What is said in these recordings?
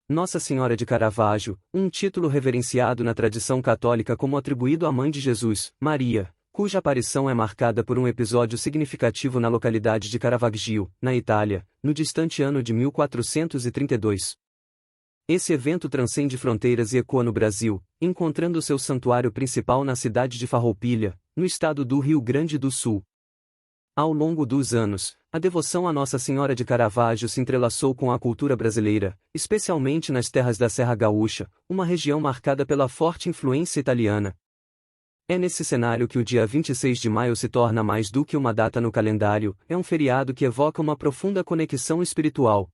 Nossa Senhora de Caravaggio, um título reverenciado na tradição católica como atribuído à mãe de Jesus, Maria, cuja aparição é marcada por um episódio significativo na localidade de Caravaggio, na Itália, no distante ano de 1432. Esse evento transcende fronteiras e ecoa no Brasil, encontrando seu santuário principal na cidade de Farroupilha, no estado do Rio Grande do Sul. Ao longo dos anos, a devoção a Nossa Senhora de Caravaggio se entrelaçou com a cultura brasileira, especialmente nas terras da Serra Gaúcha, uma região marcada pela forte influência italiana. É nesse cenário que o dia 26 de maio se torna mais do que uma data no calendário, é um feriado que evoca uma profunda conexão espiritual.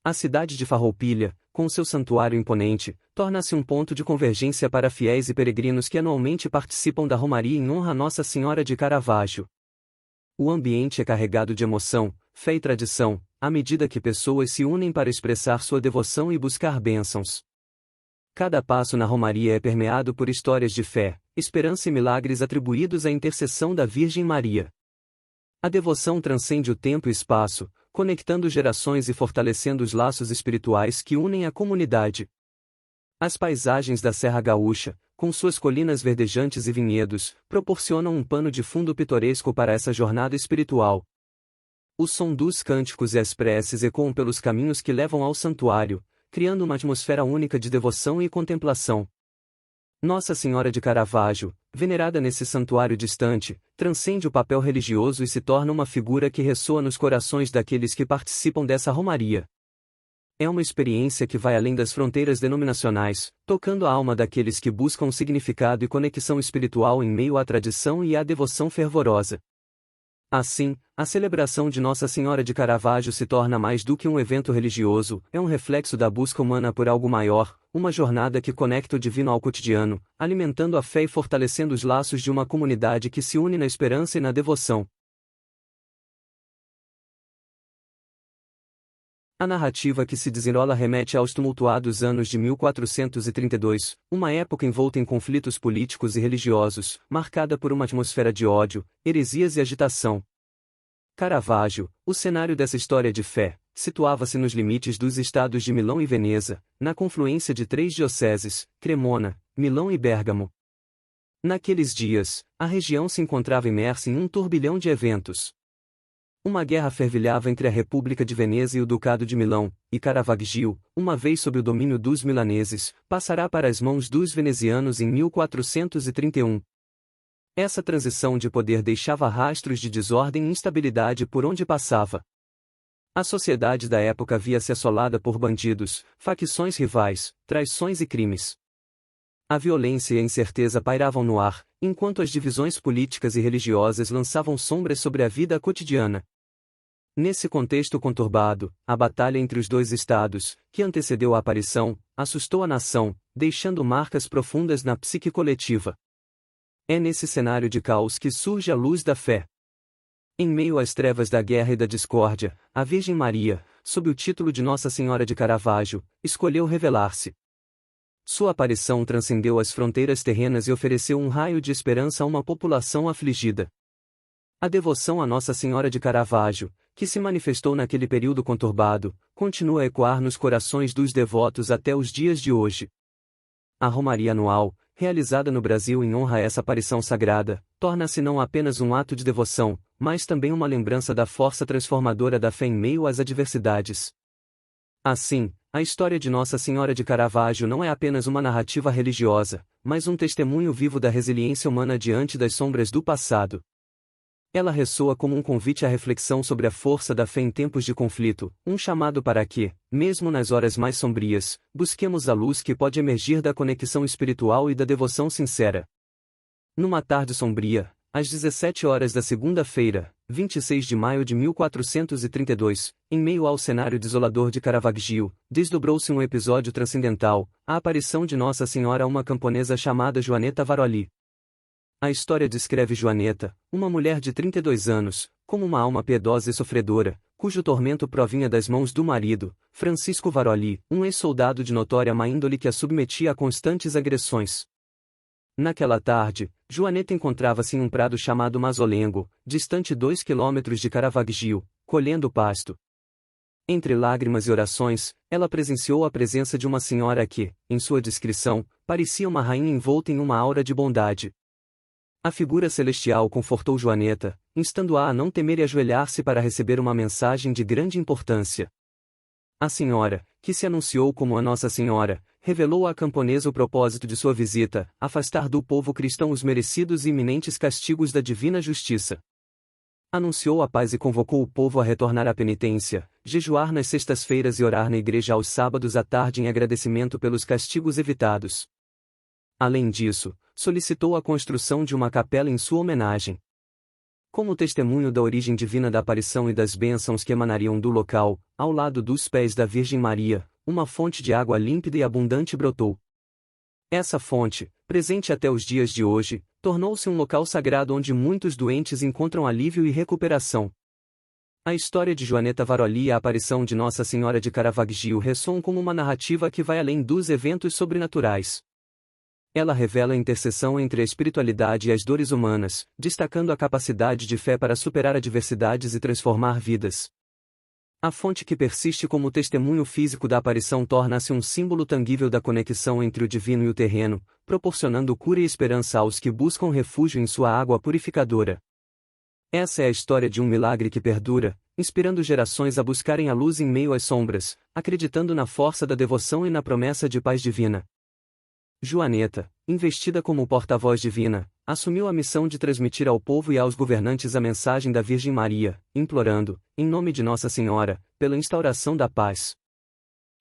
A cidade de Farroupilha, com seu santuário imponente, torna-se um ponto de convergência para fiéis e peregrinos que anualmente participam da romaria em honra a Nossa Senhora de Caravaggio. O ambiente é carregado de emoção, fé e tradição, à medida que pessoas se unem para expressar sua devoção e buscar bênçãos. Cada passo na romaria é permeado por histórias de fé, esperança e milagres atribuídos à intercessão da Virgem Maria. A devoção transcende o tempo e espaço, conectando gerações e fortalecendo os laços espirituais que unem a comunidade. As paisagens da Serra Gaúcha, com suas colinas verdejantes e vinhedos, proporcionam um pano de fundo pitoresco para essa jornada espiritual. O som dos cânticos e as preces ecoam pelos caminhos que levam ao santuário, criando uma atmosfera única de devoção e contemplação. Nossa Senhora de Caravaggio, venerada nesse santuário distante, transcende o papel religioso e se torna uma figura que ressoa nos corações daqueles que participam dessa romaria. É uma experiência que vai além das fronteiras denominacionais, tocando a alma daqueles que buscam significado e conexão espiritual em meio à tradição e à devoção fervorosa. Assim, a celebração de Nossa Senhora de Caravaggio se torna mais do que um evento religioso, é um reflexo da busca humana por algo maior, uma jornada que conecta o divino ao cotidiano, alimentando a fé e fortalecendo os laços de uma comunidade que se une na esperança e na devoção. A narrativa que se desenrola remete aos tumultuados anos de 1432, uma época envolta em conflitos políticos e religiosos, marcada por uma atmosfera de ódio, heresias e agitação. Caravaggio, o cenário dessa história de fé, situava-se nos limites dos estados de Milão e Veneza, na confluência de três dioceses, Cremona, Milão e Bérgamo. Naqueles dias, a região se encontrava imersa em um turbilhão de eventos. Uma guerra fervilhava entre a República de Veneza e o Ducado de Milão, e Caravaggio, uma vez sob o domínio dos milaneses, passará para as mãos dos venezianos em 1431. Essa transição de poder deixava rastros de desordem e instabilidade por onde passava. A sociedade da época via-se assolada por bandidos, facções rivais, traições e crimes. A violência e a incerteza pairavam no ar, enquanto as divisões políticas e religiosas lançavam sombras sobre a vida cotidiana. Nesse contexto conturbado, a batalha entre os dois estados, que antecedeu a aparição, assustou a nação, deixando marcas profundas na psique coletiva. É nesse cenário de caos que surge a luz da fé. Em meio às trevas da guerra e da discórdia, a Virgem Maria, sob o título de Nossa Senhora de Caravaggio, escolheu revelar-se. Sua aparição transcendeu as fronteiras terrenas e ofereceu um raio de esperança a uma população afligida. A devoção a Nossa Senhora de Caravaggio, que se manifestou naquele período conturbado, continua a ecoar nos corações dos devotos até os dias de hoje. A romaria anual, realizada no Brasil em honra a essa aparição sagrada, torna-se não apenas um ato de devoção, mas também uma lembrança da força transformadora da fé em meio às adversidades. Assim, a história de Nossa Senhora de Caravaggio não é apenas uma narrativa religiosa, mas um testemunho vivo da resiliência humana diante das sombras do passado. Ela ressoa como um convite à reflexão sobre a força da fé em tempos de conflito, um chamado para que, mesmo nas horas mais sombrias, busquemos a luz que pode emergir da conexão espiritual e da devoção sincera. Numa tarde sombria, às 17 horas da segunda-feira, 26 de maio de 1432, em meio ao cenário desolador de Caravaggio, desdobrou-se um episódio transcendental, a aparição de Nossa Senhora a uma camponesa chamada Joaneta Varoli. A história descreve Joaneta, uma mulher de 32 anos, como uma alma piedosa e sofredora, cujo tormento provinha das mãos do marido, Francisco Varoli, um ex-soldado de notória má índole que a submetia a constantes agressões. Naquela tarde, Joaneta encontrava-se em um prado chamado Mazolengo, distante 2 quilômetros de Caravaggio, colhendo pasto. Entre lágrimas e orações, ela presenciou a presença de uma senhora que, em sua descrição, parecia uma rainha envolta em uma aura de bondade. A figura celestial confortou Joaneta, instando-a a não temer e ajoelhar-se para receber uma mensagem de grande importância. A senhora, que se anunciou como a Nossa Senhora, revelou à camponesa o propósito de sua visita: afastar do povo cristão os merecidos e iminentes castigos da divina justiça. Anunciou a paz e convocou o povo a retornar à penitência, jejuar nas sextas-feiras e orar na igreja aos sábados à tarde em agradecimento pelos castigos evitados. Além disso, solicitou a construção de uma capela em sua homenagem. Como testemunho da origem divina da aparição e das bênçãos que emanariam do local, ao lado dos pés da Virgem Maria, uma fonte de água límpida e abundante brotou. Essa fonte, presente até os dias de hoje, tornou-se um local sagrado onde muitos doentes encontram alívio e recuperação. A história de Joaneta Varoli e a aparição de Nossa Senhora de Caravaggio ressoam como uma narrativa que vai além dos eventos sobrenaturais. Ela revela a interseção entre a espiritualidade e as dores humanas, destacando a capacidade de fé para superar adversidades e transformar vidas. A fonte que persiste como testemunho físico da aparição torna-se um símbolo tangível da conexão entre o divino e o terreno, proporcionando cura e esperança aos que buscam refúgio em sua água purificadora. Essa é a história de um milagre que perdura, inspirando gerações a buscarem a luz em meio às sombras, acreditando na força da devoção e na promessa de paz divina. Joaneta, investida como porta-voz divina, assumiu a missão de transmitir ao povo e aos governantes a mensagem da Virgem Maria, implorando, em nome de Nossa Senhora, pela instauração da paz.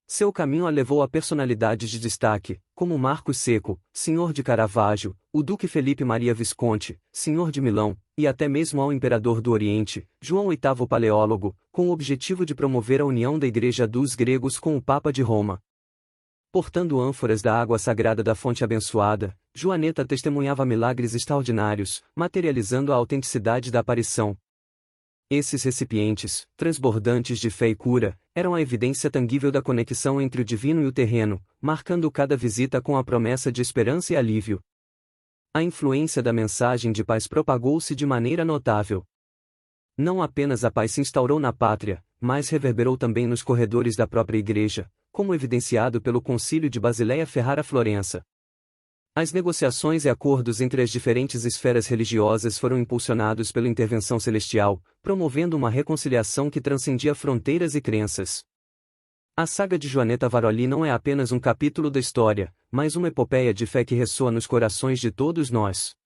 Seu caminho a levou a personalidades de destaque, como Marcos Seco, senhor de Caravaggio, o Duque Felipe Maria Visconti, senhor de Milão, e até mesmo ao imperador do Oriente, João VIII Paleólogo, com o objetivo de promover a união da Igreja dos gregos com o Papa de Roma. Portando ânforas da água sagrada da fonte abençoada, Joaneta testemunhava milagres extraordinários, materializando a autenticidade da aparição. Esses recipientes, transbordantes de fé e cura, eram a evidência tangível da conexão entre o divino e o terreno, marcando cada visita com a promessa de esperança e alívio. A influência da mensagem de paz propagou-se de maneira notável. Não apenas a paz se instaurou na pátria, mas reverberou também nos corredores da própria igreja, como evidenciado pelo Concílio de Basileia Ferrara-Florença. As negociações e acordos entre as diferentes esferas religiosas foram impulsionados pela intervenção celestial, promovendo uma reconciliação que transcendia fronteiras e crenças. A saga de Joaneta Varoli não é apenas um capítulo da história, mas uma epopeia de fé que ressoa nos corações de todos nós.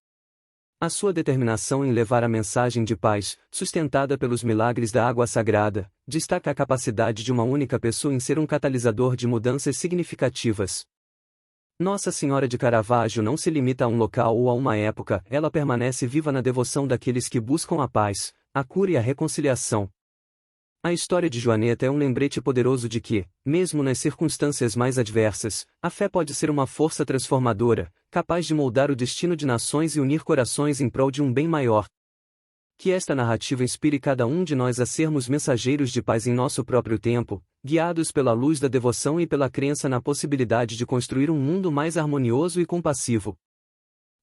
A sua determinação em levar a mensagem de paz, sustentada pelos milagres da água sagrada, destaca a capacidade de uma única pessoa em ser um catalisador de mudanças significativas. Nossa Senhora de Caravaggio não se limita a um local ou a uma época, ela permanece viva na devoção daqueles que buscam a paz, a cura e a reconciliação. A história de Joaneta é um lembrete poderoso de que, mesmo nas circunstâncias mais adversas, a fé pode ser uma força transformadora, capaz de moldar o destino de nações e unir corações em prol de um bem maior. Que esta narrativa inspire cada um de nós a sermos mensageiros de paz em nosso próprio tempo, guiados pela luz da devoção e pela crença na possibilidade de construir um mundo mais harmonioso e compassivo.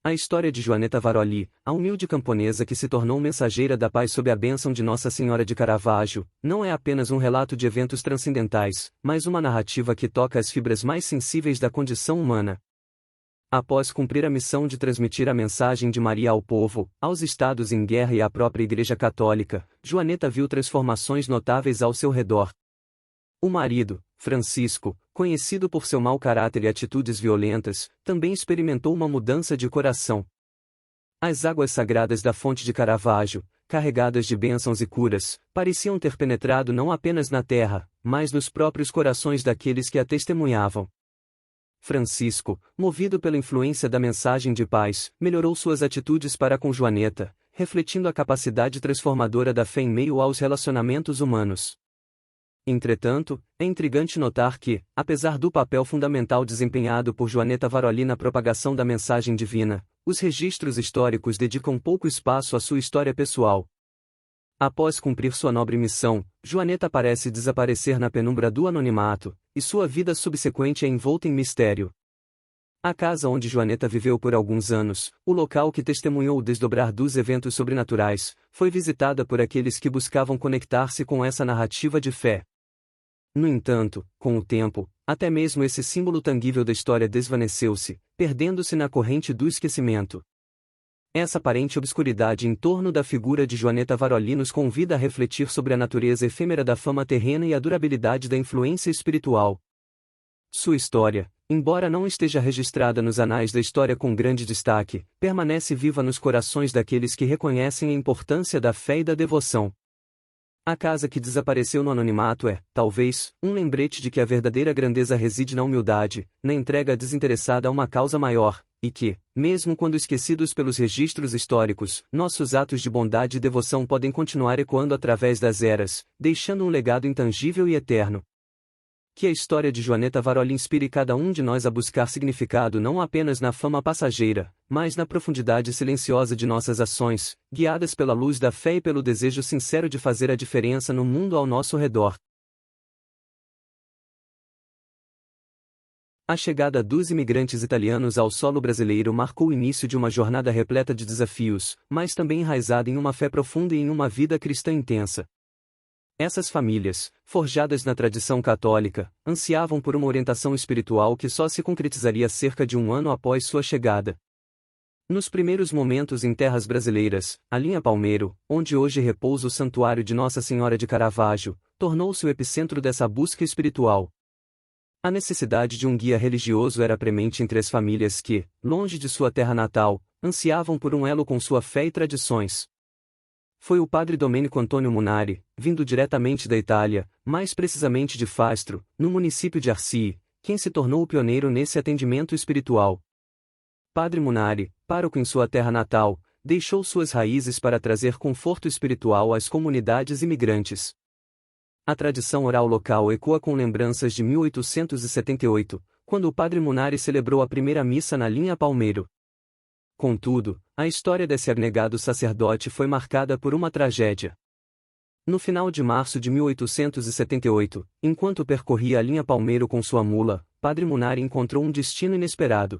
A história de Joaneta Varoli, a humilde camponesa que se tornou mensageira da paz sob a bênção de Nossa Senhora de Caravaggio, não é apenas um relato de eventos transcendentais, mas uma narrativa que toca as fibras mais sensíveis da condição humana. Após cumprir a missão de transmitir a mensagem de Maria ao povo, aos estados em guerra e à própria Igreja Católica, Joaneta viu transformações notáveis ao seu redor. O marido, Francisco, conhecido por seu mau caráter e atitudes violentas, também experimentou uma mudança de coração. As águas sagradas da fonte de Caravaggio, carregadas de bênçãos e curas, pareciam ter penetrado não apenas na terra, mas nos próprios corações daqueles que a testemunhavam. Francisco, movido pela influência da mensagem de paz, melhorou suas atitudes para com Joaneta, refletindo a capacidade transformadora da fé em meio aos relacionamentos humanos. Entretanto, é intrigante notar que, apesar do papel fundamental desempenhado por Joaneta Varoli na propagação da mensagem divina, os registros históricos dedicam pouco espaço à sua história pessoal. Após cumprir sua nobre missão, Joaneta parece desaparecer na penumbra do anonimato, e sua vida subsequente é envolta em mistério. A casa onde Joaneta viveu por alguns anos, o local que testemunhou o desdobrar dos eventos sobrenaturais, foi visitada por aqueles que buscavam conectar-se com essa narrativa de fé. No entanto, com o tempo, até mesmo esse símbolo tangível da história desvaneceu-se, perdendo-se na corrente do esquecimento. Essa aparente obscuridade em torno da figura de Joaneta Varoli nos convida a refletir sobre a natureza efêmera da fama terrena e a durabilidade da influência espiritual. Sua história, embora não esteja registrada nos anais da história com grande destaque, permanece viva nos corações daqueles que reconhecem a importância da fé e da devoção. A casa que desapareceu no anonimato é, talvez, um lembrete de que a verdadeira grandeza reside na humildade, na entrega desinteressada a uma causa maior, e que, mesmo quando esquecidos pelos registros históricos, nossos atos de bondade e devoção podem continuar ecoando através das eras, deixando um legado intangível e eterno. Que a história de Joaneta Varoli inspire cada um de nós a buscar significado não apenas na fama passageira, mas na profundidade silenciosa de nossas ações, guiadas pela luz da fé e pelo desejo sincero de fazer a diferença no mundo ao nosso redor. A chegada dos imigrantes italianos ao solo brasileiro marcou o início de uma jornada repleta de desafios, mas também enraizada em uma fé profunda e em uma vida cristã intensa. Essas famílias, forjadas na tradição católica, ansiavam por uma orientação espiritual que só se concretizaria cerca de um ano após sua chegada. Nos primeiros momentos em terras brasileiras, a linha Palmeiro, onde hoje repousa o Santuário de Nossa Senhora de Caravaggio, tornou-se o epicentro dessa busca espiritual. A necessidade de um guia religioso era premente entre as famílias que, longe de sua terra natal, ansiavam por um elo com sua fé e tradições. Foi o padre Domênico Antônio Munari, vindo diretamente da Itália, mais precisamente de Fastro, no município de Arci, quem se tornou o pioneiro nesse atendimento espiritual. Padre Munari, pároco em sua terra natal, deixou suas raízes para trazer conforto espiritual às comunidades imigrantes. A tradição oral local ecoa com lembranças de 1878, quando o padre Munari celebrou a primeira missa na linha Palmeiro. Contudo, a história desse abnegado sacerdote foi marcada por uma tragédia. No final de março de 1878, enquanto percorria a linha Palmeiro com sua mula, Padre Munari encontrou um destino inesperado.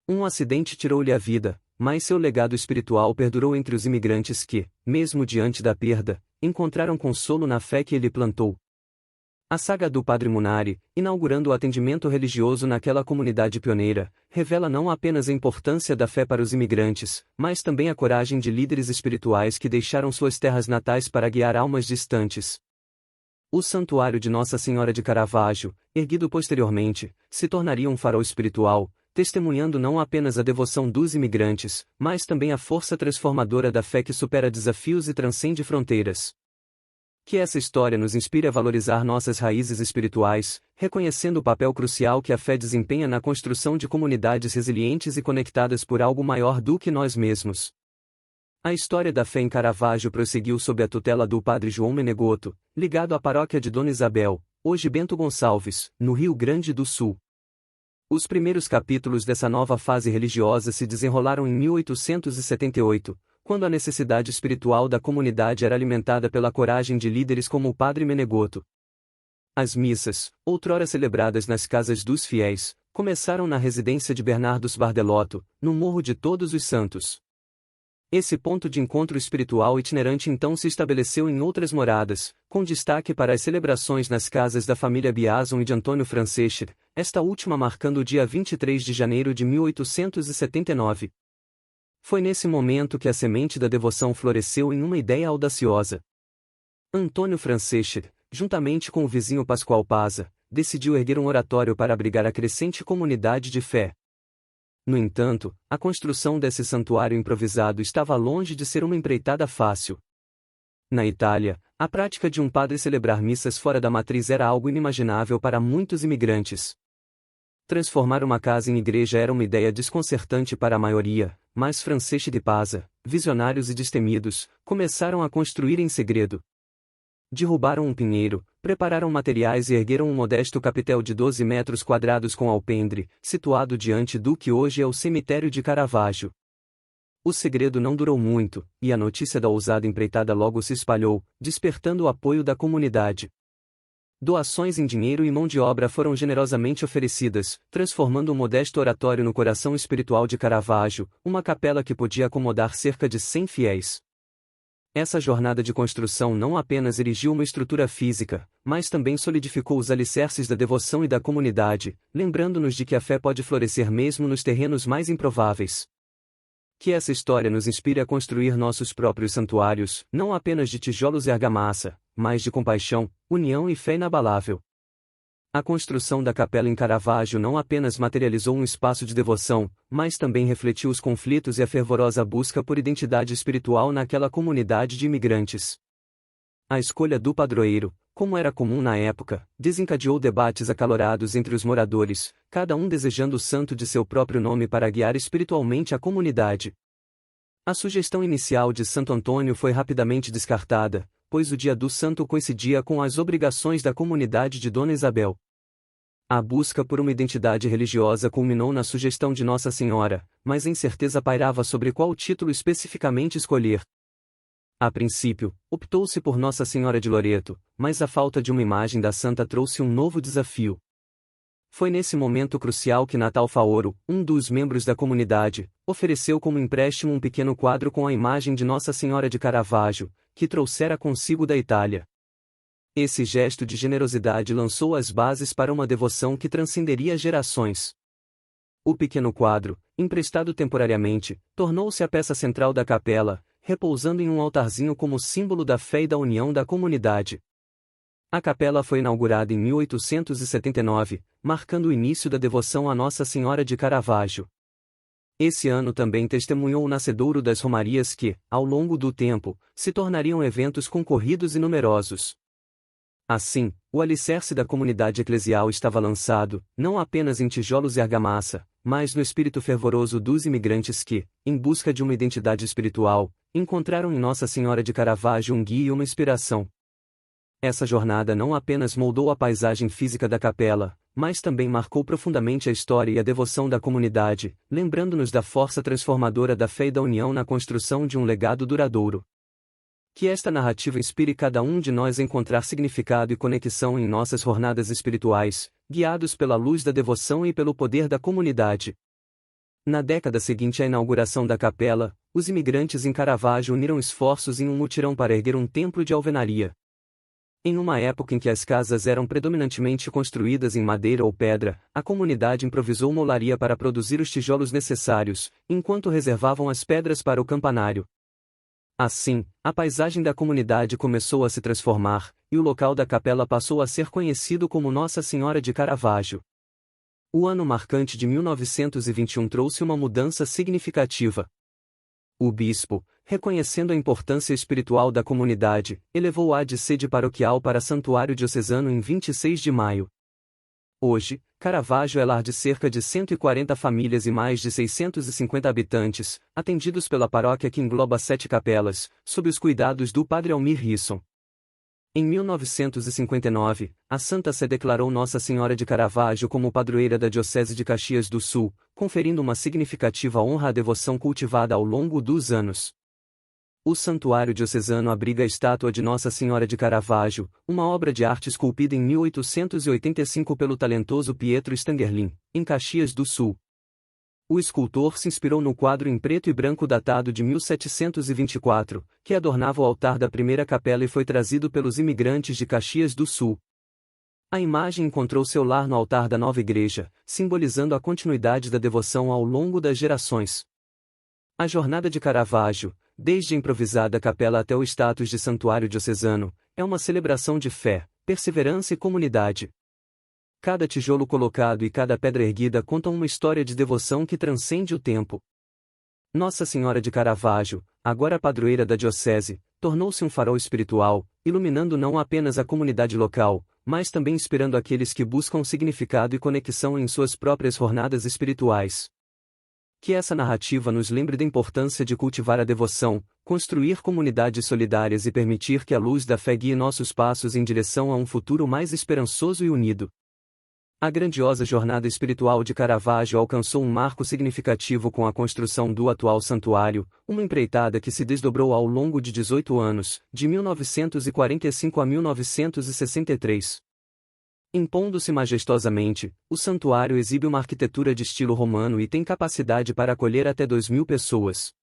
Um acidente tirou-lhe a vida, mas seu legado espiritual perdurou entre os imigrantes que, mesmo diante da perda, encontraram consolo na fé que ele plantou. A saga do Padre Munari, inaugurando o atendimento religioso naquela comunidade pioneira, revela não apenas a importância da fé para os imigrantes, mas também a coragem de líderes espirituais que deixaram suas terras natais para guiar almas distantes. O Santuário de Nossa Senhora de Caravaggio, erguido posteriormente, se tornaria um farol espiritual, testemunhando não apenas a devoção dos imigrantes, mas também a força transformadora da fé que supera desafios e transcende fronteiras. Que essa história nos inspire a valorizar nossas raízes espirituais, reconhecendo o papel crucial que a fé desempenha na construção de comunidades resilientes e conectadas por algo maior do que nós mesmos. A história da fé em Caravaggio prosseguiu sob a tutela do padre João Menegotto, ligado à paróquia de Dona Isabel, hoje Bento Gonçalves, no Rio Grande do Sul. Os primeiros capítulos dessa nova fase religiosa se desenrolaram em 1878, quando a necessidade espiritual da comunidade era alimentada pela coragem de líderes como o padre Menegotto. As missas, outrora celebradas nas casas dos fiéis, começaram na residência de Bernardus Bardelotto, no Morro de Todos os Santos. Esse ponto de encontro espiritual itinerante então se estabeleceu em outras moradas, com destaque para as celebrações nas casas da família Biazon e de Antônio Franceschi, esta última marcando o dia 23 de janeiro de 1879. Foi nesse momento que a semente da devoção floresceu em uma ideia audaciosa. Antônio Franceschi, juntamente com o vizinho Pascoal Paza, decidiu erguer um oratório para abrigar a crescente comunidade de fé. No entanto, a construção desse santuário improvisado estava longe de ser uma empreitada fácil. Na Itália, a prática de um padre celebrar missas fora da matriz era algo inimaginável para muitos imigrantes. Transformar uma casa em igreja era uma ideia desconcertante para a maioria, mas Franceschi de Paza, visionários e destemidos, começaram a construir em segredo. Derrubaram um pinheiro, prepararam materiais e ergueram um modesto capitel de 12 metros quadrados com alpendre, situado diante do que hoje é o cemitério de Caravaggio. O segredo não durou muito, e a notícia da ousada empreitada logo se espalhou, despertando o apoio da comunidade. Doações em dinheiro e mão de obra foram generosamente oferecidas, transformando um modesto oratório no coração espiritual de Caravaggio, uma capela que podia acomodar cerca de 100 fiéis. Essa jornada de construção não apenas erigiu uma estrutura física, mas também solidificou os alicerces da devoção e da comunidade, lembrando-nos de que a fé pode florescer mesmo nos terrenos mais improváveis. Que essa história nos inspire a construir nossos próprios santuários, não apenas de tijolos e argamassa, mas de compaixão, união e fé inabalável. A construção da capela em Caravaggio não apenas materializou um espaço de devoção, mas também refletiu os conflitos e a fervorosa busca por identidade espiritual naquela comunidade de imigrantes. A escolha do padroeiro, como era comum na época, desencadeou debates acalorados entre os moradores, cada um desejando o santo de seu próprio nome para guiar espiritualmente a comunidade. A sugestão inicial de Santo Antônio foi rapidamente descartada, pois o dia do santo coincidia com as obrigações da comunidade de Dona Isabel. A busca por uma identidade religiosa culminou na sugestão de Nossa Senhora, mas a incerteza pairava sobre qual título especificamente escolher. A princípio, optou-se por Nossa Senhora de Loreto, mas a falta de uma imagem da santa trouxe um novo desafio. Foi nesse momento crucial que Natal Faoro, um dos membros da comunidade, ofereceu como empréstimo um pequeno quadro com a imagem de Nossa Senhora de Caravaggio, que trouxera consigo da Itália. Esse gesto de generosidade lançou as bases para uma devoção que transcenderia gerações. O pequeno quadro, emprestado temporariamente, tornou-se a peça central da capela, repousando em um altarzinho como símbolo da fé e da união da comunidade. A capela foi inaugurada em 1879, marcando o início da devoção a Nossa Senhora de Caravaggio. Esse ano também testemunhou o nascedouro das romarias que, ao longo do tempo, se tornariam eventos concorridos e numerosos. Assim, o alicerce da comunidade eclesial estava lançado, não apenas em tijolos e argamassa, mas no espírito fervoroso dos imigrantes que, em busca de uma identidade espiritual, encontraram em Nossa Senhora de Caravaggio um guia e uma inspiração. Essa jornada não apenas moldou a paisagem física da capela, mas também marcou profundamente a história e a devoção da comunidade, lembrando-nos da força transformadora da fé e da união na construção de um legado duradouro. Que esta narrativa inspire cada um de nós a encontrar significado e conexão em nossas jornadas espirituais, guiados pela luz da devoção e pelo poder da comunidade. Na década seguinte à inauguração da capela, os imigrantes em Caravaggio uniram esforços em um mutirão para erguer um templo de alvenaria. Em uma época em que as casas eram predominantemente construídas em madeira ou pedra, a comunidade improvisou uma olaria para produzir os tijolos necessários, enquanto reservavam as pedras para o campanário. Assim, a paisagem da comunidade começou a se transformar, e o local da capela passou a ser conhecido como Nossa Senhora de Caravaggio. O ano marcante de 1921 trouxe uma mudança significativa. O bispo, reconhecendo a importância espiritual da comunidade, elevou-a de sede paroquial para santuário diocesano em 26 de maio. Hoje, Caravaggio é lar de cerca de 140 famílias e mais de 650 habitantes, atendidos pela paróquia que engloba 7 capelas, sob os cuidados do padre Almir Risson. Em 1959, a Santa Sé declarou Nossa Senhora de Caravaggio como padroeira da Diocese de Caxias do Sul, conferindo uma significativa honra à devoção cultivada ao longo dos anos. O Santuário Diocesano abriga a estátua de Nossa Senhora de Caravaggio, uma obra de arte esculpida em 1885 pelo talentoso Pietro Stangerlin, em Caxias do Sul. O escultor se inspirou no quadro em preto e branco datado de 1724, que adornava o altar da primeira capela e foi trazido pelos imigrantes de Caxias do Sul. A imagem encontrou seu lar no altar da nova igreja, simbolizando a continuidade da devoção ao longo das gerações. A jornada de Caravaggio, desde a improvisada capela até o status de santuário diocesano, é uma celebração de fé, perseverança e comunidade. Cada tijolo colocado e cada pedra erguida contam uma história de devoção que transcende o tempo. Nossa Senhora de Caravaggio, agora padroeira da diocese, tornou-se um farol espiritual, iluminando não apenas a comunidade local, mas também inspirando aqueles que buscam significado e conexão em suas próprias jornadas espirituais. Que essa narrativa nos lembre da importância de cultivar a devoção, construir comunidades solidárias e permitir que a luz da fé guie nossos passos em direção a um futuro mais esperançoso e unido. A grandiosa jornada espiritual de Caravaggio alcançou um marco significativo com a construção do atual santuário, uma empreitada que se desdobrou ao longo de 18 anos, de 1945 a 1963. Impondo-se majestosamente, o santuário exibe uma arquitetura de estilo romano e tem capacidade para acolher até 2.000 pessoas.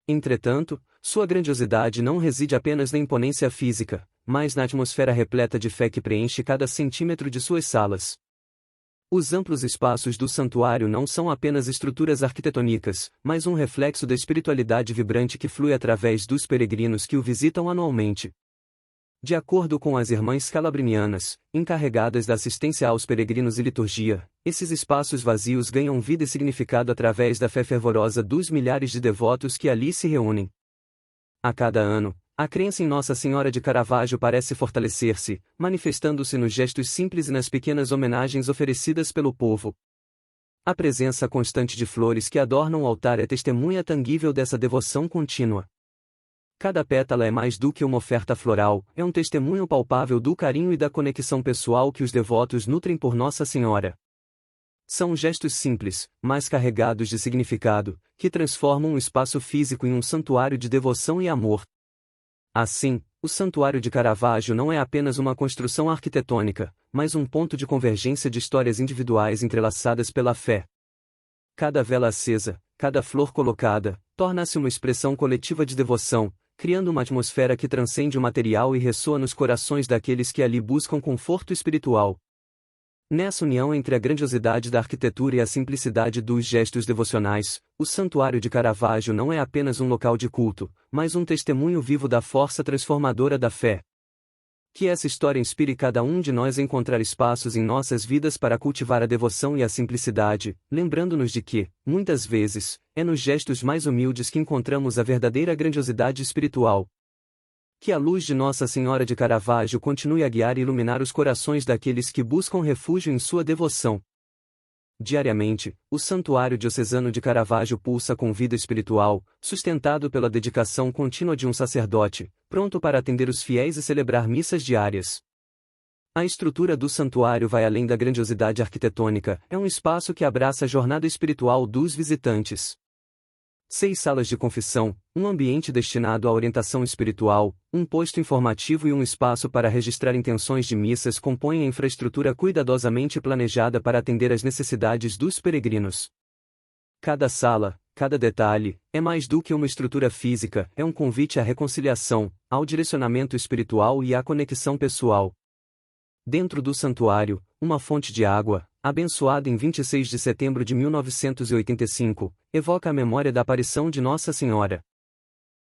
Entretanto, sua grandiosidade não reside apenas na imponência física, mas na atmosfera repleta de fé que preenche cada centímetro de suas salas. Os amplos espaços do santuário não são apenas estruturas arquitetônicas, mas um reflexo da espiritualidade vibrante que flui através dos peregrinos que o visitam anualmente. De acordo com as irmãs calabrinianas, encarregadas da assistência aos peregrinos e liturgia, esses espaços vazios ganham vida e significado através da fé fervorosa dos milhares de devotos que ali se reúnem. A cada ano, a crença em Nossa Senhora de Caravaggio parece fortalecer-se, manifestando-se nos gestos simples e nas pequenas homenagens oferecidas pelo povo. A presença constante de flores que adornam o altar é testemunha tangível dessa devoção contínua. Cada pétala é mais do que uma oferta floral, é um testemunho palpável do carinho e da conexão pessoal que os devotos nutrem por Nossa Senhora. São gestos simples, mas carregados de significado, que transformam um espaço físico em um santuário de devoção e amor. Assim, o Santuário de Caravaggio não é apenas uma construção arquitetônica, mas um ponto de convergência de histórias individuais entrelaçadas pela fé. Cada vela acesa, cada flor colocada, torna-se uma expressão coletiva de devoção, criando uma atmosfera que transcende o material e ressoa nos corações daqueles que ali buscam conforto espiritual. Nessa união entre a grandiosidade da arquitetura e a simplicidade dos gestos devocionais, o Santuário de Caravaggio não é apenas um local de culto, mas um testemunho vivo da força transformadora da fé. Que essa história inspire cada um de nós a encontrar espaços em nossas vidas para cultivar a devoção e a simplicidade, lembrando-nos de que, muitas vezes, é nos gestos mais humildes que encontramos a verdadeira grandiosidade espiritual. Que a luz de Nossa Senhora de Caravaggio continue a guiar e iluminar os corações daqueles que buscam refúgio em sua devoção. Diariamente, o Santuário Diocesano de Caravaggio pulsa com vida espiritual, sustentado pela dedicação contínua de um sacerdote, pronto para atender os fiéis e celebrar missas diárias. A estrutura do santuário vai além da grandiosidade arquitetônica, é um espaço que abraça a jornada espiritual dos visitantes. 6 salas de confissão, um ambiente destinado à orientação espiritual, um posto informativo e um espaço para registrar intenções de missas compõem a infraestrutura cuidadosamente planejada para atender às necessidades dos peregrinos. Cada sala, cada detalhe, é mais do que uma estrutura física, é um convite à reconciliação, ao direcionamento espiritual e à conexão pessoal. Dentro do santuário, uma fonte de água, abençoada em 26 de setembro de 1985, evoca a memória da aparição de Nossa Senhora.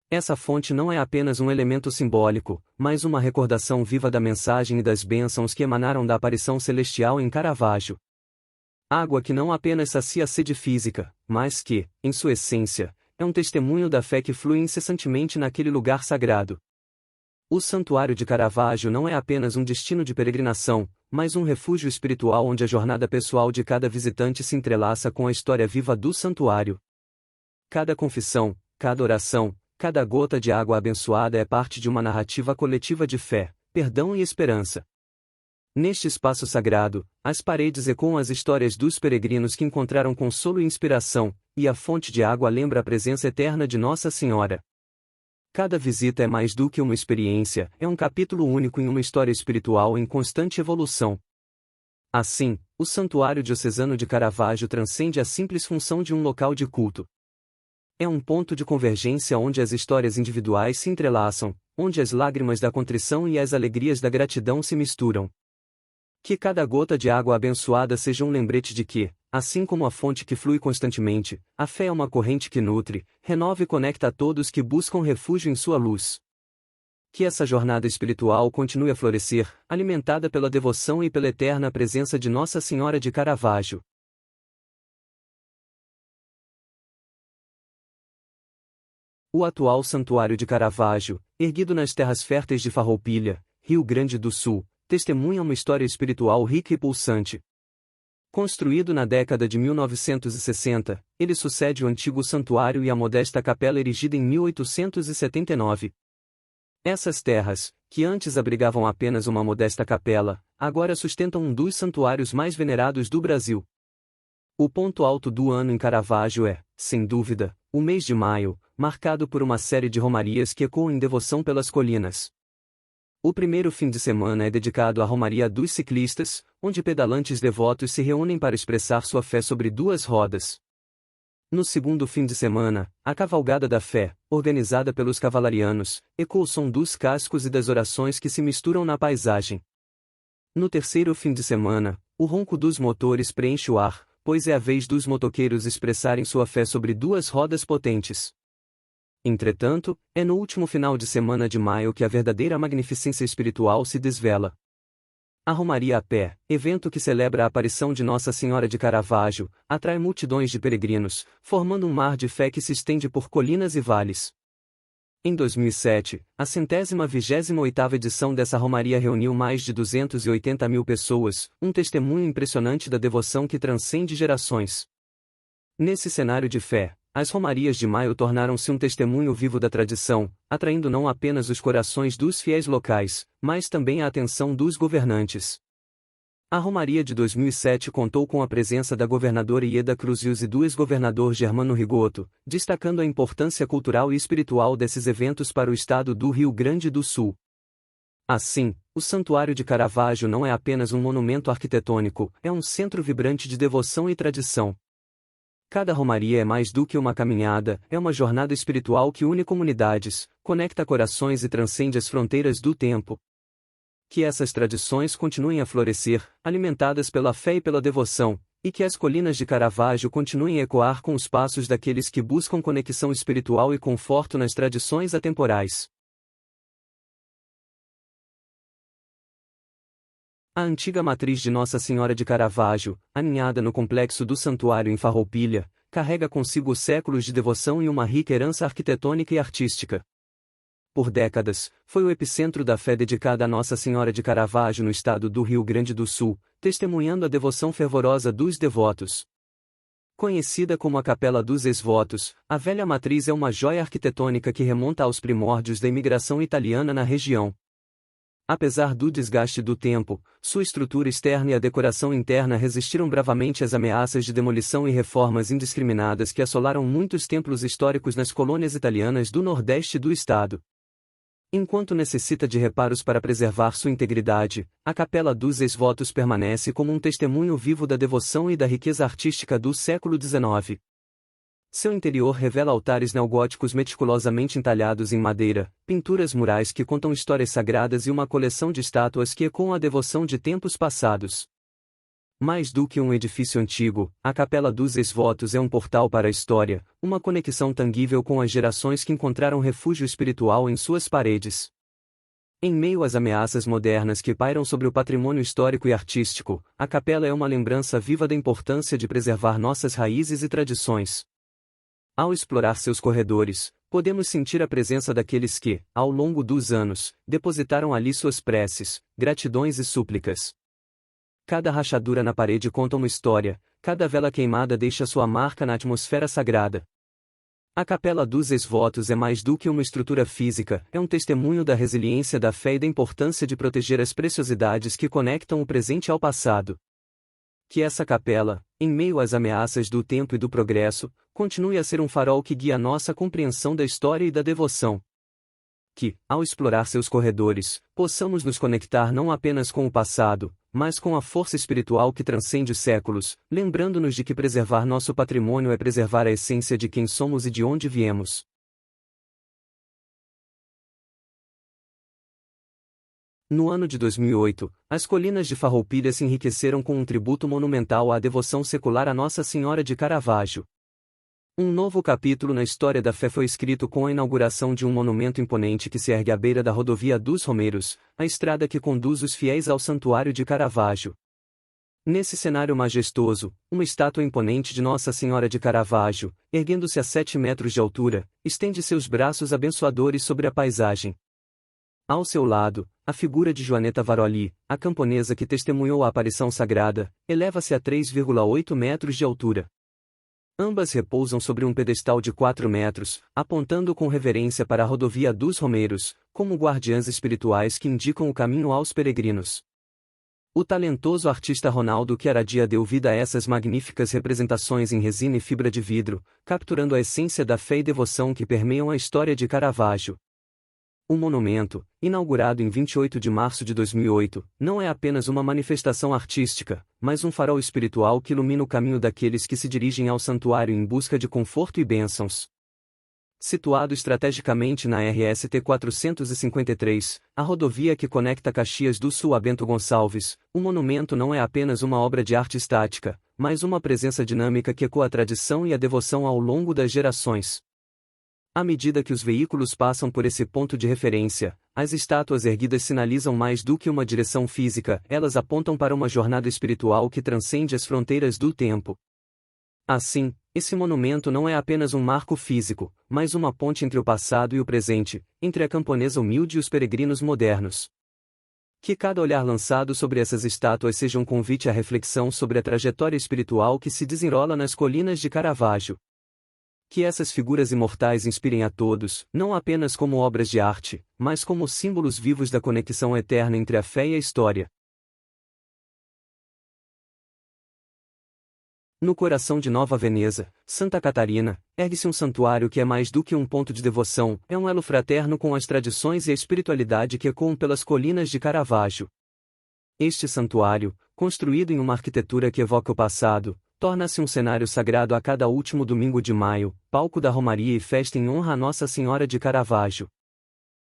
Essa fonte não é apenas um elemento simbólico, mas uma recordação viva da mensagem e das bênçãos que emanaram da aparição celestial em Caravaggio. Água que não apenas sacia a sede física, mas que, em sua essência, é um testemunho da fé que flui incessantemente naquele lugar sagrado. O Santuário de Caravaggio não é apenas um destino de peregrinação, mas um refúgio espiritual onde a jornada pessoal de cada visitante se entrelaça com a história viva do santuário. Cada confissão, cada oração, cada gota de água abençoada é parte de uma narrativa coletiva de fé, perdão e esperança. Neste espaço sagrado, as paredes ecoam as histórias dos peregrinos que encontraram consolo e inspiração, e a fonte de água lembra a presença eterna de Nossa Senhora. Cada visita é mais do que uma experiência, é um capítulo único em uma história espiritual em constante evolução. Assim, o Santuário Diocesano de Caravaggio transcende a simples função de um local de culto. É um ponto de convergência onde as histórias individuais se entrelaçam, onde as lágrimas da contrição e as alegrias da gratidão se misturam. Que cada gota de água abençoada seja um lembrete de que, assim como a fonte que flui constantemente, a fé é uma corrente que nutre, renova e conecta a todos que buscam refúgio em sua luz. Que essa jornada espiritual continue a florescer, alimentada pela devoção e pela eterna presença de Nossa Senhora de Caravaggio. O atual Santuário de Caravaggio, erguido nas terras férteis de Farroupilha, Rio Grande do Sul, testemunha uma história espiritual rica e pulsante. Construído na década de 1960, ele sucede o antigo santuário e a modesta capela erigida em 1879. Essas terras, que antes abrigavam apenas uma modesta capela, agora sustentam um dos santuários mais venerados do Brasil. O ponto alto do ano em Caravaggio é, sem dúvida, o mês de maio, marcado por uma série de romarias que ecoam em devoção pelas colinas. O primeiro fim de semana é dedicado à Romaria dos Ciclistas, onde pedalantes devotos se reúnem para expressar sua fé sobre duas rodas. No segundo fim de semana, a Cavalgada da Fé, organizada pelos cavalarianos, ecoa o som dos cascos e das orações que se misturam na paisagem. No terceiro fim de semana, o ronco dos motores preenche o ar, pois é a vez dos motoqueiros expressarem sua fé sobre duas rodas potentes. Entretanto, é no último final de semana de maio que a verdadeira magnificência espiritual se desvela. A Romaria a Pé, evento que celebra a aparição de Nossa Senhora de Caravaggio, atrai multidões de peregrinos, formando um mar de fé que se estende por colinas e vales. Em 2007, a 128ª edição dessa Romaria reuniu mais de 280 mil pessoas, um testemunho impressionante da devoção que transcende gerações. Nesse cenário de fé, as Romarias de Maio tornaram-se um testemunho vivo da tradição, atraindo não apenas os corações dos fiéis locais, mas também a atenção dos governantes. A Romaria de 2007 contou com a presença da governadora Ieda Cruzius e do ex-governador Germano Rigoto, destacando a importância cultural e espiritual desses eventos para o estado do Rio Grande do Sul. Assim, o Santuário de Caravaggio não é apenas um monumento arquitetônico, é um centro vibrante de devoção e tradição. Cada romaria é mais do que uma caminhada, é uma jornada espiritual que une comunidades, conecta corações e transcende as fronteiras do tempo. Que essas tradições continuem a florescer, alimentadas pela fé e pela devoção, e que as colinas de Caravaggio continuem a ecoar com os passos daqueles que buscam conexão espiritual e conforto nas tradições atemporais. A antiga matriz de Nossa Senhora de Caravaggio, aninhada no complexo do santuário em Farroupilha, carrega consigo séculos de devoção e uma rica herança arquitetônica e artística. Por décadas, foi o epicentro da fé dedicada a Nossa Senhora de Caravaggio no estado do Rio Grande do Sul, testemunhando a devoção fervorosa dos devotos. Conhecida como a Capela dos Ex-Votos, a velha matriz é uma joia arquitetônica que remonta aos primórdios da imigração italiana na região. Apesar do desgaste do tempo, sua estrutura externa e a decoração interna resistiram bravamente às ameaças de demolição e reformas indiscriminadas que assolaram muitos templos históricos nas colônias italianas do nordeste do estado. Enquanto necessita de reparos para preservar sua integridade, a Capela dos Ex-Votos permanece como um testemunho vivo da devoção e da riqueza artística do século XIX. Seu interior revela altares neogóticos meticulosamente entalhados em madeira, pinturas murais que contam histórias sagradas e uma coleção de estátuas que ecoam a devoção de tempos passados. Mais do que um edifício antigo, a Capela dos Ex-Votos é um portal para a história, uma conexão tangível com as gerações que encontraram refúgio espiritual em suas paredes. Em meio às ameaças modernas que pairam sobre o patrimônio histórico e artístico, a capela é uma lembrança viva da importância de preservar nossas raízes e tradições. Ao explorar seus corredores, podemos sentir a presença daqueles que, ao longo dos anos, depositaram ali suas preces, gratidões e súplicas. Cada rachadura na parede conta uma história, cada vela queimada deixa sua marca na atmosfera sagrada. A Capela dos Ex-Votos é mais do que uma estrutura física, é um testemunho da resiliência da fé e da importância de proteger as preciosidades que conectam o presente ao passado. Que essa capela, em meio às ameaças do tempo e do progresso, continue a ser um farol que guia nossa compreensão da história e da devoção. Que, ao explorar seus corredores, possamos nos conectar não apenas com o passado, mas com a força espiritual que transcende os séculos, lembrando-nos de que preservar nosso patrimônio é preservar a essência de quem somos e de onde viemos. No ano de 2008, as colinas de Farroupilha se enriqueceram com um tributo monumental à devoção secular a Nossa Senhora de Caravaggio. Um novo capítulo na história da fé foi escrito com a inauguração de um monumento imponente que se ergue à beira da rodovia dos Romeiros, a estrada que conduz os fiéis ao Santuário de Caravaggio. Nesse cenário majestoso, uma estátua imponente de Nossa Senhora de Caravaggio, erguendo-se a 7 metros de altura, estende seus braços abençoadores sobre a paisagem. Ao seu lado, a figura de Joaneta Varoli, a camponesa que testemunhou a aparição sagrada, eleva-se a 3,8 metros de altura. Ambas repousam sobre um pedestal de 4 metros, apontando com reverência para a rodovia dos Romeiros, como guardiãs espirituais que indicam o caminho aos peregrinos. O talentoso artista Ronaldo Chiaradia deu vida a essas magníficas representações em resina e fibra de vidro, capturando a essência da fé e devoção que permeiam a história de Caravaggio. O monumento, inaugurado em 28 de março de 2008, não é apenas uma manifestação artística, mas um farol espiritual que ilumina o caminho daqueles que se dirigem ao santuário em busca de conforto e bênçãos. Situado estrategicamente na RST 453, a rodovia que conecta Caxias do Sul a Bento Gonçalves, o monumento não é apenas uma obra de arte estática, mas uma presença dinâmica que ecoa a tradição e a devoção ao longo das gerações. À medida que os veículos passam por esse ponto de referência, as estátuas erguidas sinalizam mais do que uma direção física, elas apontam para uma jornada espiritual que transcende as fronteiras do tempo. Assim, esse monumento não é apenas um marco físico, mas uma ponte entre o passado e o presente, entre a camponesa humilde e os peregrinos modernos. Que cada olhar lançado sobre essas estátuas seja um convite à reflexão sobre a trajetória espiritual que se desenrola nas colinas de Caravaggio. Que essas figuras imortais inspirem a todos, não apenas como obras de arte, mas como símbolos vivos da conexão eterna entre a fé e a história. No coração de Nova Veneza, Santa Catarina, ergue-se um santuário que é mais do que um ponto de devoção, é um elo fraterno com as tradições e a espiritualidade que ecoam pelas colinas de Caravaggio. Este santuário, construído em uma arquitetura que evoca o passado, torna-se um cenário sagrado a cada último domingo de maio, palco da romaria e festa em honra a Nossa Senhora de Caravaggio.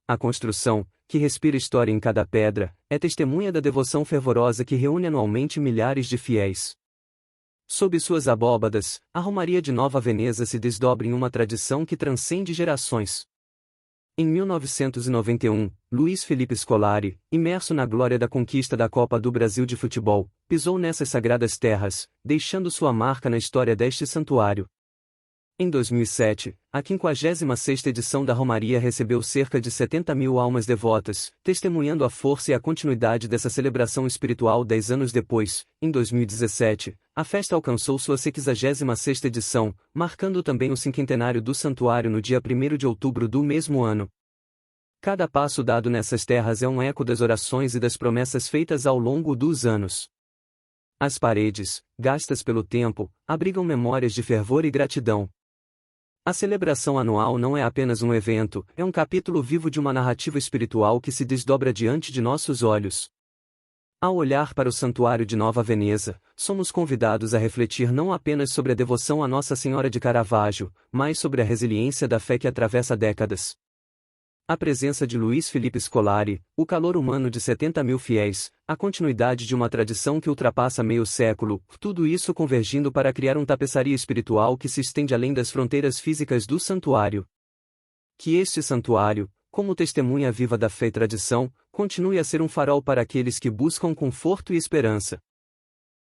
A construção, que respira história em cada pedra, é testemunha da devoção fervorosa que reúne anualmente milhares de fiéis. Sob suas abóbadas, a Romaria de Nova Veneza se desdobra em uma tradição que transcende gerações. Em 1991, Luiz Felipe Scolari, imerso na glória da conquista da Copa do Brasil de futebol, pisou nessas sagradas terras, deixando sua marca na história deste santuário. Em 2007, a 56ª edição da Romaria recebeu cerca de 70.000 almas devotas, testemunhando a força e a continuidade dessa celebração espiritual 10 anos depois. Em 2017, a festa alcançou sua 66ª edição, marcando também o cinquentenário do santuário no dia 1º de outubro do mesmo ano. Cada passo dado nessas terras é um eco das orações e das promessas feitas ao longo dos anos. As paredes, gastas pelo tempo, abrigam memórias de fervor e gratidão. A celebração anual não é apenas um evento, é um capítulo vivo de uma narrativa espiritual que se desdobra diante de nossos olhos. Ao olhar para o Santuário de Nova Veneza, somos convidados a refletir não apenas sobre a devoção a Nossa Senhora de Caravaggio, mas sobre a resiliência da fé que atravessa décadas. A presença de Luiz Felipe Scolari, o calor humano de 70.000 fiéis, a continuidade de uma tradição que ultrapassa meio século, tudo isso convergindo para criar uma tapeçaria espiritual que se estende além das fronteiras físicas do santuário. Que este santuário, como testemunha viva da fé e tradição, continue a ser um farol para aqueles que buscam conforto e esperança.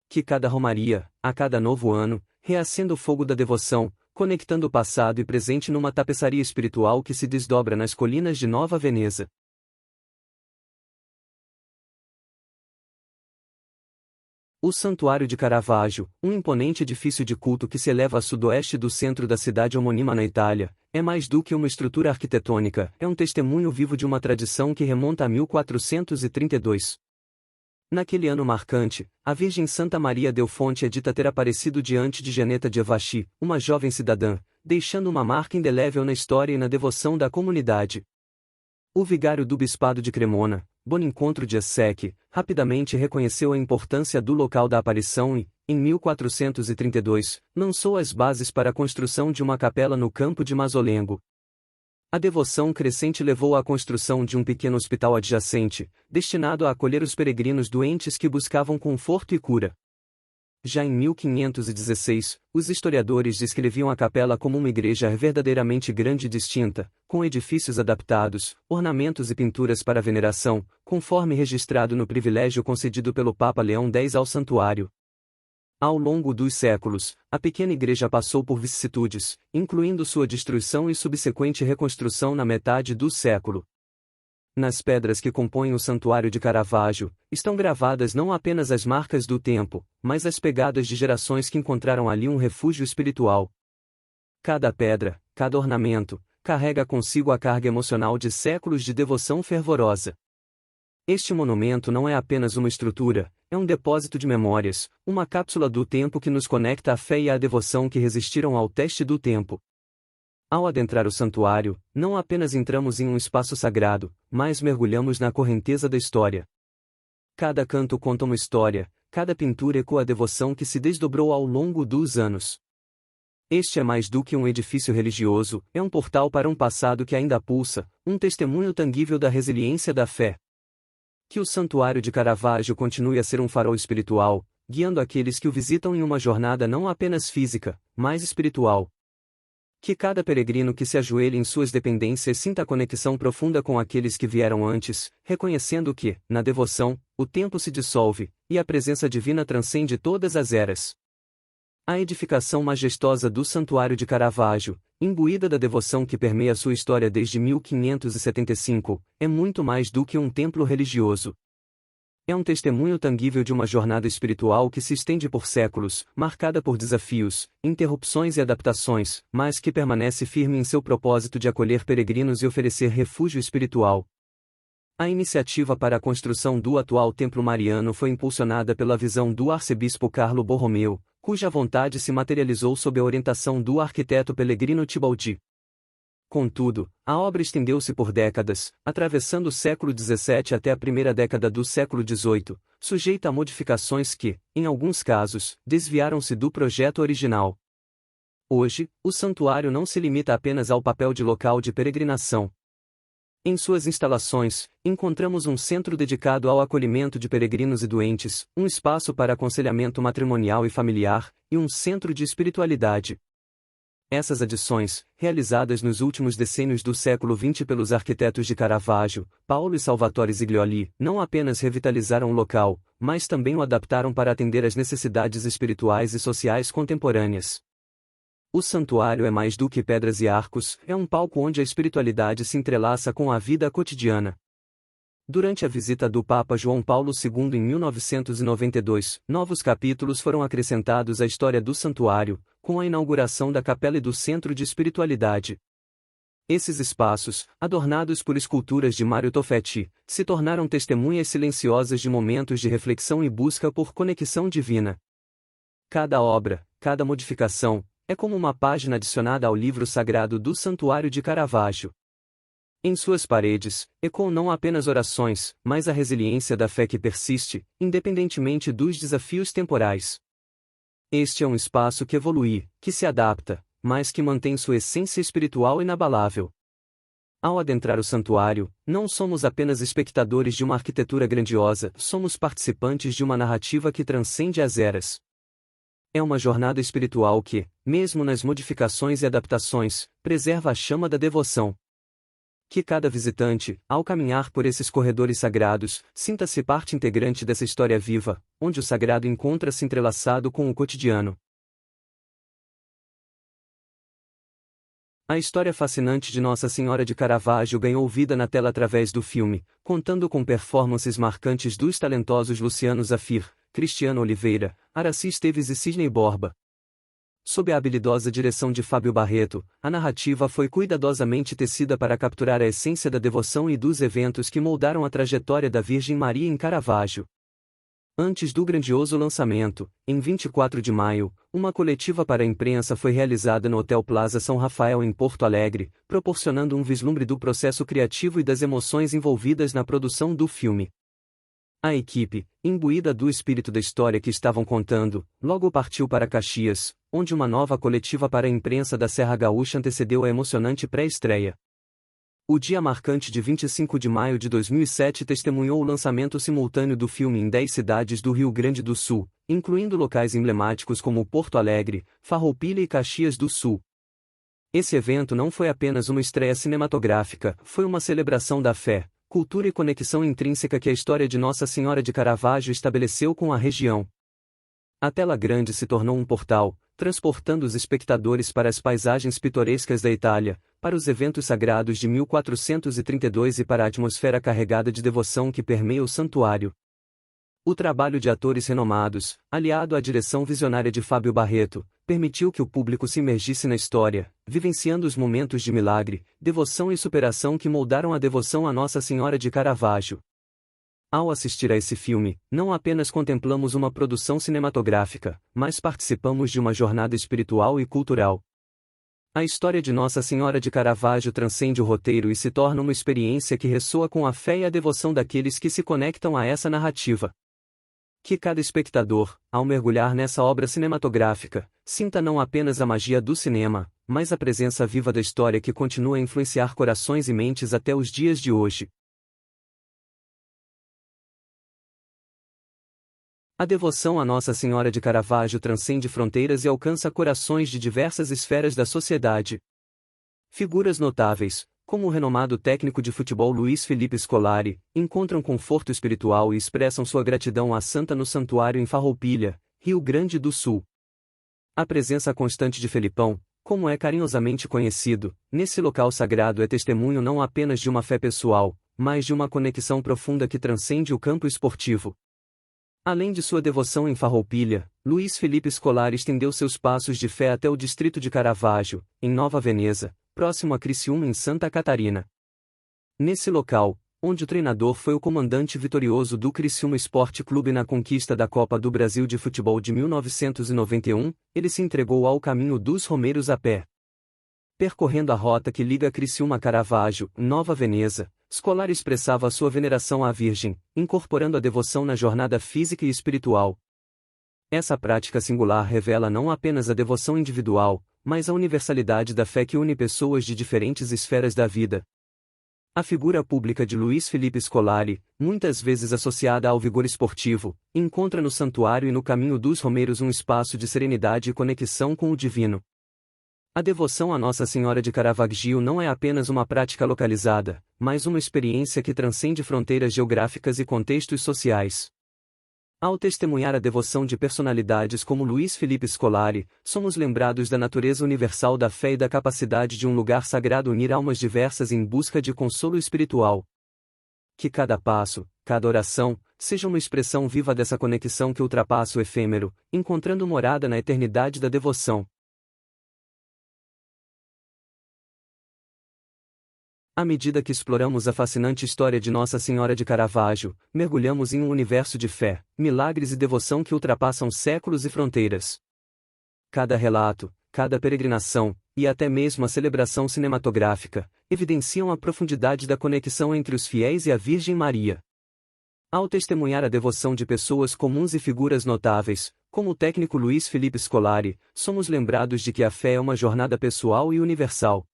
Que cada romaria, a cada novo ano, reacenda o fogo da devoção, conectando o passado e presente numa tapeçaria espiritual que se desdobra nas colinas de Nova Veneza. O Santuário de Caravaggio, um imponente edifício de culto que se eleva a sudoeste do centro da cidade homônima na Itália, é mais do que uma estrutura arquitetônica, é um testemunho vivo de uma tradição que remonta a 1432. Naquele ano marcante, a Virgem Santa Maria Del Fonte é dita ter aparecido diante de Geneta de Avachi, uma jovem cidadã, deixando uma marca indelével na história e na devoção da comunidade. O vigário do Bispado de Cremona, Bonincontro de Assec, rapidamente reconheceu a importância do local da aparição e, em 1432, lançou as bases para a construção de uma capela no campo de Mazolengo. A devoção crescente levou à construção de um pequeno hospital adjacente, destinado a acolher os peregrinos doentes que buscavam conforto e cura. Já em 1516, os historiadores descreviam a capela como uma igreja verdadeiramente grande e distinta, com edifícios adaptados, ornamentos e pinturas para veneração, conforme registrado no privilégio concedido pelo Papa Leão X ao santuário. Ao longo dos séculos, a pequena igreja passou por vicissitudes, incluindo sua destruição e subsequente reconstrução na metade do século. Nas pedras que compõem o Santuário de Caravaggio, estão gravadas não apenas as marcas do tempo, mas as pegadas de gerações que encontraram ali um refúgio espiritual. Cada pedra, cada ornamento, carrega consigo a carga emocional de séculos de devoção fervorosa. Este monumento não é apenas uma estrutura, é um depósito de memórias, uma cápsula do tempo que nos conecta à fé e à devoção que resistiram ao teste do tempo. Ao adentrar o santuário, não apenas entramos em um espaço sagrado, mas mergulhamos na correnteza da história. Cada canto conta uma história, cada pintura ecoa a devoção que se desdobrou ao longo dos anos. Este é mais do que um edifício religioso, é um portal para um passado que ainda pulsa, um testemunho tangível da resiliência da fé. Que o Santuário de Caravaggio continue a ser um farol espiritual, guiando aqueles que o visitam em uma jornada não apenas física, mas espiritual. Que cada peregrino que se ajoelhe em suas dependências sinta a conexão profunda com aqueles que vieram antes, reconhecendo que, na devoção, o tempo se dissolve, e a presença divina transcende todas as eras. A edificação majestosa do Santuário de Caravaggio, imbuída da devoção que permeia sua história desde 1575, é muito mais do que um templo religioso. É um testemunho tangível de uma jornada espiritual que se estende por séculos, marcada por desafios, interrupções e adaptações, mas que permanece firme em seu propósito de acolher peregrinos e oferecer refúgio espiritual. A iniciativa para a construção do atual Templo Mariano foi impulsionada pela visão do arcebispo Carlo Borromeo, cuja vontade se materializou sob a orientação do arquiteto Pellegrino Tibaldi. Contudo, a obra estendeu-se por décadas, atravessando o século XVII até a primeira década do século XVIII, sujeita a modificações que, em alguns casos, desviaram-se do projeto original. Hoje, o santuário não se limita apenas ao papel de local de peregrinação. Em suas instalações, encontramos um centro dedicado ao acolhimento de peregrinos e doentes, um espaço para aconselhamento matrimonial e familiar, e um centro de espiritualidade. Essas adições, realizadas nos últimos decênios do século XX pelos arquitetos de Caravaggio, Paulo e Salvatore Ziglioli, não apenas revitalizaram o local, mas também o adaptaram para atender às necessidades espirituais e sociais contemporâneas. O santuário é mais do que pedras e arcos, é um palco onde a espiritualidade se entrelaça com a vida cotidiana. Durante a visita do Papa João Paulo II em 1992, novos capítulos foram acrescentados à história do santuário, com a inauguração da capela e do Centro de Espiritualidade. Esses espaços, adornados por esculturas de Mario Tofetti, se tornaram testemunhas silenciosas de momentos de reflexão e busca por conexão divina. Cada obra, cada modificação, é como uma página adicionada ao livro sagrado do Santuário de Caravaggio. Em suas paredes, ecoam não apenas orações, mas a resiliência da fé que persiste, independentemente dos desafios temporais. Este é um espaço que evolui, que se adapta, mas que mantém sua essência espiritual inabalável. Ao adentrar o santuário, não somos apenas espectadores de uma arquitetura grandiosa, somos participantes de uma narrativa que transcende as eras. É uma jornada espiritual que, mesmo nas modificações e adaptações, preserva a chama da devoção. Que cada visitante, ao caminhar por esses corredores sagrados, sinta-se parte integrante dessa história viva, onde o sagrado encontra-se entrelaçado com o cotidiano. A história fascinante de Nossa Senhora de Caravaggio ganhou vida na tela através do filme, contando com performances marcantes dos talentosos Luciano Zafir, Cristiano Oliveira, Aracy Esteves e Sidney Borba. Sob a habilidosa direção de Fábio Barreto, a narrativa foi cuidadosamente tecida para capturar a essência da devoção e dos eventos que moldaram a trajetória da Virgem Maria em Caravaggio. Antes do grandioso lançamento, em 24 de maio, uma coletiva para a imprensa foi realizada no Hotel Plaza São Rafael em Porto Alegre, proporcionando um vislumbre do processo criativo e das emoções envolvidas na produção do filme. A equipe, imbuída do espírito da história que estavam contando, logo partiu para Caxias, onde uma nova coletiva para a imprensa da Serra Gaúcha antecedeu a emocionante pré-estreia. O dia marcante de 25 de maio de 2007 testemunhou o lançamento simultâneo do filme em 10 cidades do Rio Grande do Sul, incluindo locais emblemáticos como Porto Alegre, Farroupilha e Caxias do Sul. Esse evento não foi apenas uma estreia cinematográfica, foi uma celebração da fé, cultura e conexão intrínseca que a história de Nossa Senhora de Caravaggio estabeleceu com a região. A tela grande se tornou um portal, transportando os espectadores para as paisagens pitorescas da Itália, para os eventos sagrados de 1432 e para a atmosfera carregada de devoção que permeia o santuário. O trabalho de atores renomados, aliado à direção visionária de Fábio Barreto, permitiu que o público se imergisse na história, vivenciando os momentos de milagre, devoção e superação que moldaram a devoção a Nossa Senhora de Caravaggio. Ao assistir a esse filme, não apenas contemplamos uma produção cinematográfica, mas participamos de uma jornada espiritual e cultural. A história de Nossa Senhora de Caravaggio transcende o roteiro e se torna uma experiência que ressoa com a fé e a devoção daqueles que se conectam a essa narrativa. Que cada espectador, ao mergulhar nessa obra cinematográfica, sinta não apenas a magia do cinema, mas a presença viva da história que continua a influenciar corações e mentes até os dias de hoje. A devoção a Nossa Senhora de Caravaggio transcende fronteiras e alcança corações de diversas esferas da sociedade. Figuras notáveis, como o renomado técnico de futebol Luiz Felipe Scolari, encontram conforto espiritual e expressam sua gratidão à santa no santuário em Farroupilha, Rio Grande do Sul. A presença constante de Felipão, como é carinhosamente conhecido, nesse local sagrado é testemunho não apenas de uma fé pessoal, mas de uma conexão profunda que transcende o campo esportivo. Além de sua devoção em Farroupilha, Luiz Felipe Scolari estendeu seus passos de fé até o distrito de Caravaggio, em Nova Veneza, próximo a Criciúma em Santa Catarina. Nesse local, onde o treinador foi o comandante vitorioso do Criciúma Esporte Clube na conquista da Copa do Brasil de Futebol de 1991, ele se entregou ao caminho dos Romeiros a pé. Percorrendo a rota que liga Criciúma a Caravaggio, Nova Veneza, Scolari expressava sua veneração à Virgem, incorporando a devoção na jornada física e espiritual. Essa prática singular revela não apenas a devoção individual, mas a universalidade da fé que une pessoas de diferentes esferas da vida. A figura pública de Luiz Felipe Scolari, muitas vezes associada ao vigor esportivo, encontra no santuário e no caminho dos Romeiros um espaço de serenidade e conexão com o divino. A devoção a Nossa Senhora de Caravaggio não é apenas uma prática localizada, mas uma experiência que transcende fronteiras geográficas e contextos sociais. Ao testemunhar a devoção de personalidades como Luiz Felipe Scolari, somos lembrados da natureza universal da fé e da capacidade de um lugar sagrado unir almas diversas em busca de consolo espiritual. Que cada passo, cada oração, seja uma expressão viva dessa conexão que ultrapassa o efêmero, encontrando morada na eternidade da devoção. À medida que exploramos a fascinante história de Nossa Senhora de Caravaggio, mergulhamos em um universo de fé, milagres e devoção que ultrapassam séculos e fronteiras. Cada relato, cada peregrinação, e até mesmo a celebração cinematográfica, evidenciam a profundidade da conexão entre os fiéis e a Virgem Maria. Ao testemunhar a devoção de pessoas comuns e figuras notáveis, como o técnico Luiz Felipe Scolari, somos lembrados de que a fé é uma jornada pessoal e universal.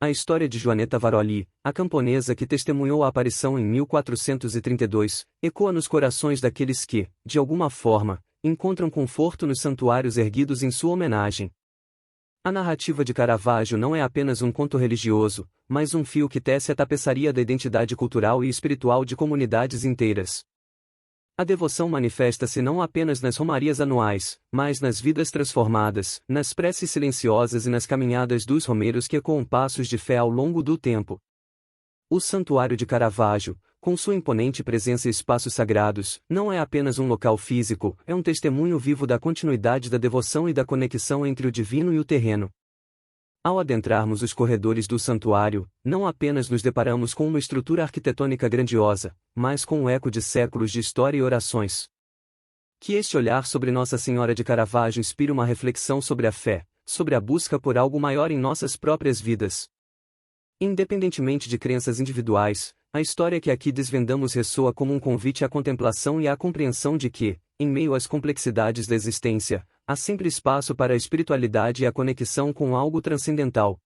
A história de Joaneta Varoli, a camponesa que testemunhou a aparição em 1432, ecoa nos corações daqueles que, de alguma forma, encontram conforto nos santuários erguidos em sua homenagem. A narrativa de Caravaggio não é apenas um conto religioso, mas um fio que tece a tapeçaria da identidade cultural e espiritual de comunidades inteiras. A devoção manifesta-se não apenas nas romarias anuais, mas nas vidas transformadas, nas preces silenciosas e nas caminhadas dos romeiros que ecoam passos de fé ao longo do tempo. O Santuário de Caravaggio, com sua imponente presença e espaços sagrados, não é apenas um local físico, é um testemunho vivo da continuidade da devoção e da conexão entre o divino e o terreno. Ao adentrarmos os corredores do santuário, não apenas nos deparamos com uma estrutura arquitetônica grandiosa, mas com um eco de séculos de história e orações. Que este olhar sobre Nossa Senhora de Caravaggio inspire uma reflexão sobre a fé, sobre a busca por algo maior em nossas próprias vidas. Independentemente de crenças individuais, a história que aqui desvendamos ressoa como um convite à contemplação e à compreensão de que, em meio às complexidades da existência, há sempre espaço para a espiritualidade e a conexão com algo transcendental.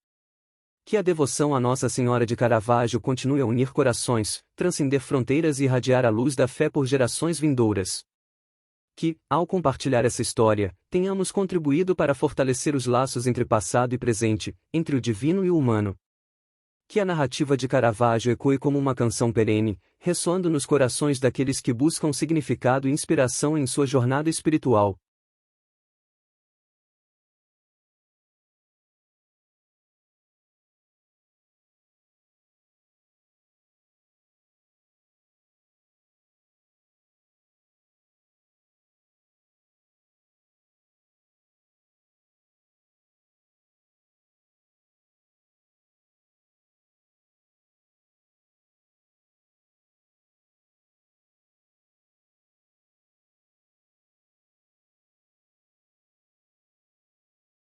Que a devoção a Nossa Senhora de Caravaggio continue a unir corações, transcender fronteiras e irradiar a luz da fé por gerações vindouras. Que, ao compartilhar essa história, tenhamos contribuído para fortalecer os laços entre passado e presente, entre o divino e o humano. Que a narrativa de Caravaggio ecoe como uma canção perene, ressoando nos corações daqueles que buscam significado e inspiração em sua jornada espiritual.